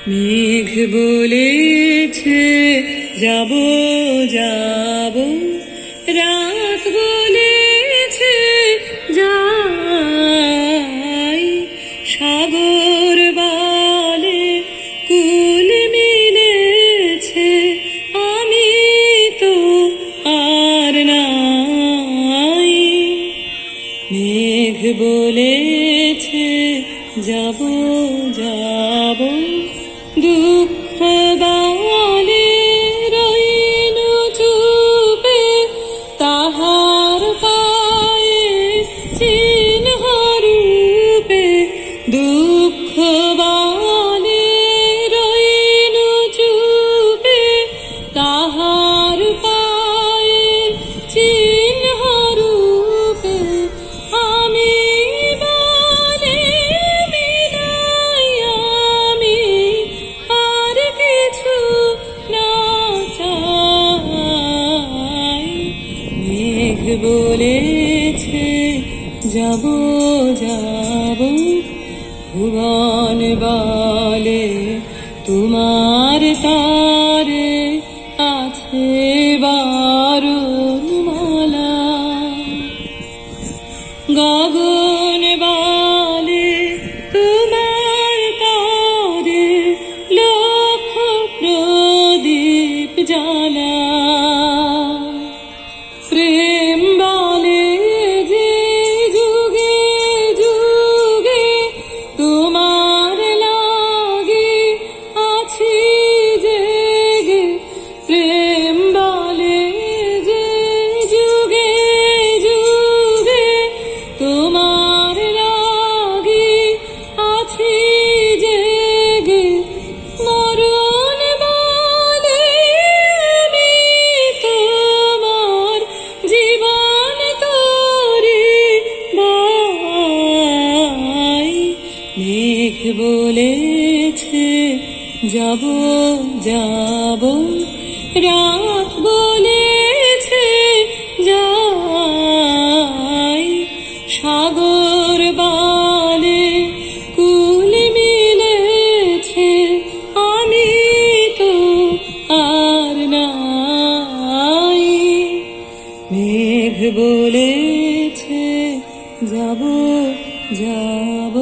মেঘ বলেছে যাব যাব, রাত বলেছে যাই, সাগর বলে কুল মিলেছে, আমি তো আর নাই। মেঘ বলেছে যাব যাব, দুঃখ বলে রইনু চুপে, তাহার পায়ে চিহ্ন রূপে। দুঃখ বলে রইনু চুপে, তাহার পায়ে চিহ্ন রূপে। আমি বলে বিদায়, আমি আর কিছু না চাই। মেঘ বলেছে যাব যাব, ভুবন বলে তোমার তারে আছে বরণমালা। গগন বলে তোমার তারে লক্ষ প্রদীপ জ্বালা। প্রেম বলে যে যুগে যুগে তোমার লাগি আছি জেগে। প্রেম বলে যে যুগে যুগে তোমার লাগি আছি জেগে। মরণ বলে আমি তোমার জীবন তোরে বাই। মেঘ বলেছে যাব যাব, রাত বলেছে যাই, সাগর বলে কুল মিলেছে, আমি তো আর নাই। মেঘ বলেছে যাব যাব।